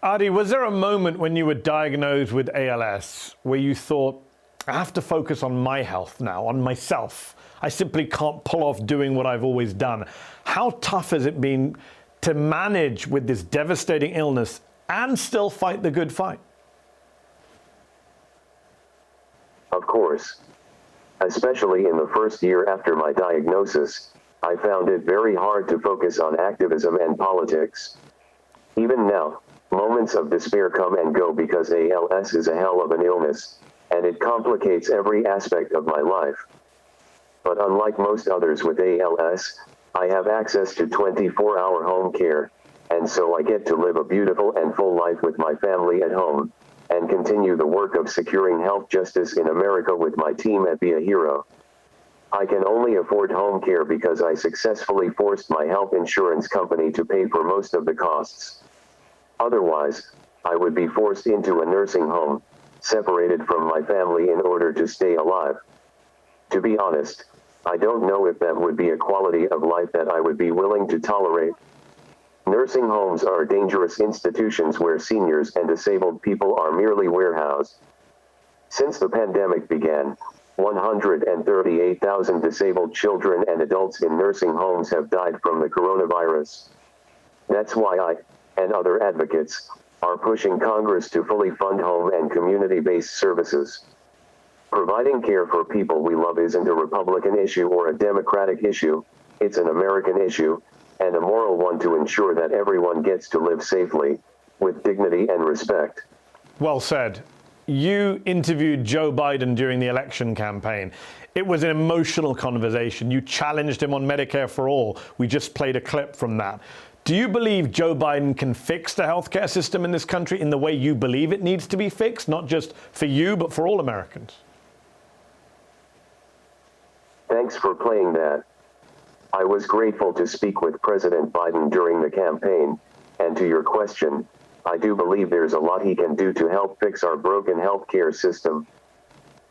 Ady, was there a moment when you were diagnosed with ALS where you thought, I have to focus on my health now, on myself? I simply can't pull off doing what I've always done. How tough has it been to manage with this devastating illness and still fight the good fight? Of course. Especially in the first year after my diagnosis, I found it very hard to focus on activism and politics. Even now, moments of despair come and go because ALS is a hell of an illness, and it complicates every aspect of my life. But unlike most others with ALS, I have access to 24-hour home care, and so I get to live a beautiful and full life with my family at home, and continue the work of securing health justice in America with my team at Be a Hero. I can only afford home care because I successfully forced my health insurance company to pay for most of the costs. Otherwise, I would be forced into a nursing home, separated from my family in order to stay alive. To be honest, I don't know if that would be a quality of life that I would be willing to tolerate. Nursing homes are dangerous institutions where seniors and disabled people are merely warehoused. Since the pandemic began, 138,000 disabled children and adults in nursing homes have died from the coronavirus. That's why I, and other advocates, are pushing Congress to fully fund home and community-based services. Providing care for people we love isn't a Republican issue or a Democratic issue, it's an American issue, and a moral one to ensure that everyone gets to live safely, with dignity and respect. Well said. You interviewed Joe Biden during the election campaign. It was an emotional conversation. You challenged him on Medicare for All. We just played a clip from that. Do you believe Joe Biden can fix the healthcare system in this country in the way you believe it needs to be fixed, not just for you, but for all Americans? Thanks for playing that. I was grateful to speak with President Biden during the campaign, and to your question, I do believe there's a lot he can do to help fix our broken healthcare system.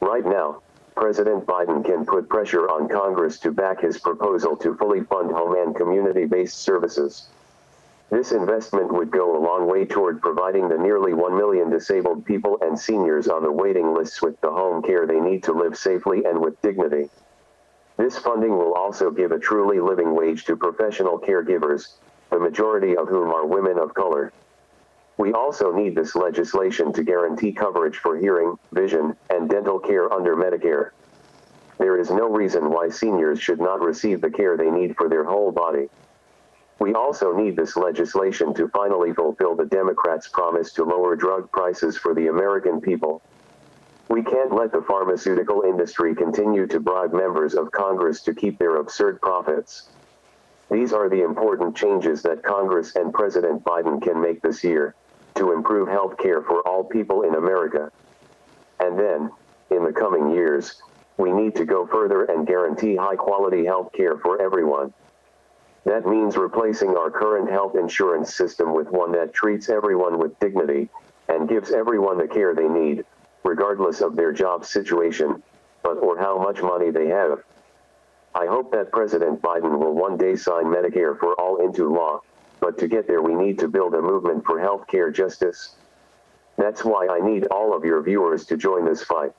Right now, President Biden can put pressure on Congress to back his proposal to fully fund home and community-based services. This investment would go a long way toward providing the nearly 1 million disabled people and seniors on the waiting lists with the home care they need to live safely and with dignity. This funding will also give a truly living wage to professional caregivers, the majority of whom are women of color. We also need this legislation to guarantee coverage for hearing, vision, and dental care under Medicare. There is no reason why seniors should not receive the care they need for their whole body. We also need this legislation to finally fulfill the Democrats' promise to lower drug prices for the American people. We can't let the pharmaceutical industry continue to bribe members of Congress to keep their absurd profits. These are the important changes that Congress and President Biden can make this year to improve health care for all people in America. And then, in the coming years, we need to go further and guarantee high-quality health care for everyone. That means replacing our current health insurance system with one that treats everyone with dignity and gives everyone the care they need, regardless of their job situation, or how much money they have. I hope that President Biden will one day sign Medicare for All into law, but to get there we need to build a movement for health care justice. That's why I need all of your viewers to join this fight.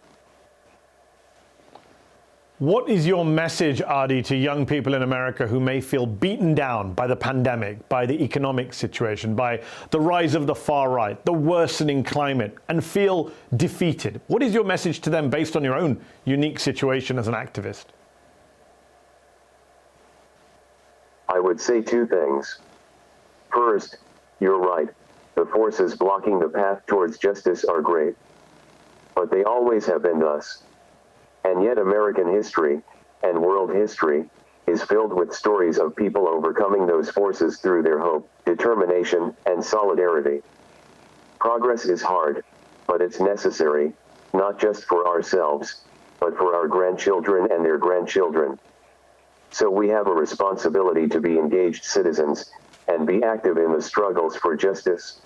What is your message, Ady, to young people in America who may feel beaten down by the pandemic, by the economic situation, by the rise of the far right, the worsening climate, and feel defeated? What is your message to them based on your own unique situation as an activist? I would say two things. First, you're right. The forces blocking the path towards justice are great. But they always have been thus. And yet American history, and world history, is filled with stories of people overcoming those forces through their hope, determination, and solidarity. Progress is hard, but it's necessary, not just for ourselves, but for our grandchildren and their grandchildren. So we have a responsibility to be engaged citizens, and be active in the struggles for justice.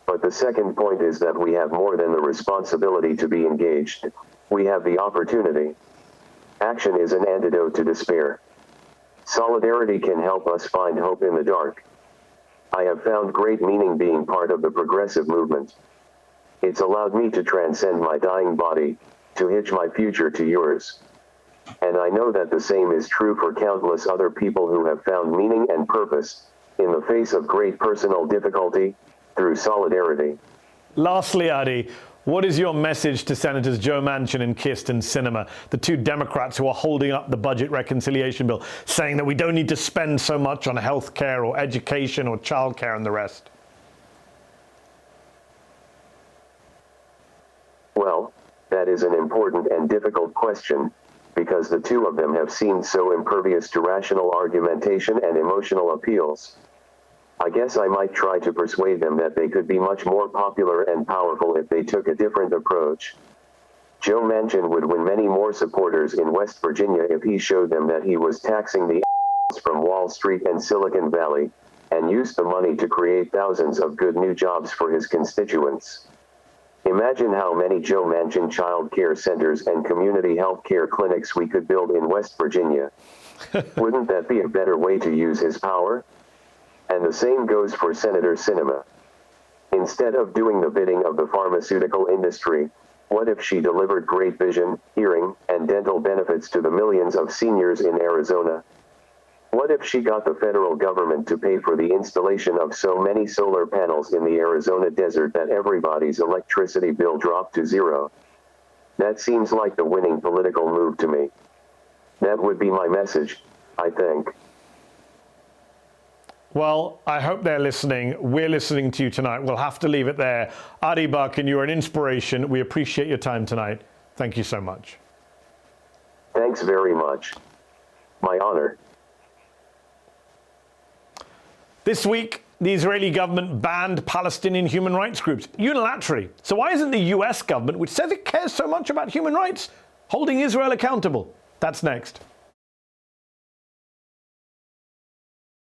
But the second point is that we have more than the responsibility to be engaged. We have the opportunity. Action is an antidote to despair. Solidarity can help us find hope in the dark. I have found great meaning being part of the progressive movement. It's allowed me to transcend my dying body, to hitch my future to yours. And I know that the same is true for countless other people who have found meaning and purpose, in the face of great personal difficulty, through solidarity. Lastly, Ady, what is your message to Senators Joe Manchin and Kyrsten Sinema, the two Democrats who are holding up the budget reconciliation bill, saying that we don't need to spend so much on health care or education or childcare and the rest? Well, that is an important and difficult question, because the two of them have seemed so impervious to rational argumentation and emotional appeals. I guess I might try to persuade them that they could be much more popular and powerful if they took a different approach. Joe Manchin would win many more supporters in West Virginia if he showed them that he was taxing the from Wall Street and Silicon Valley, and used the money to create thousands of good new jobs for his constituents. Imagine how many Joe Manchin child care centers and community health care clinics we could build in West Virginia. Wouldn't that be a better way to use his power? And the same goes for Senator Sinema. Instead of doing the bidding of the pharmaceutical industry, what if she delivered great vision, hearing, and dental benefits to the millions of seniors in Arizona? What if she got the federal government to pay for the installation of so many solar panels in the Arizona desert that everybody's electricity bill dropped to zero? That seems like the winning political move to me. That would be my message, I think. Well, I hope they're listening. We're listening to you tonight. We'll have to leave it there. Ady Barkan, you're an inspiration. We appreciate your time tonight. Thank you so much. Thanks very much. My honor. This week, the Israeli government banned Palestinian human rights groups unilaterally. So why isn't the US government, which says it cares so much about human rights, holding Israel accountable? That's next.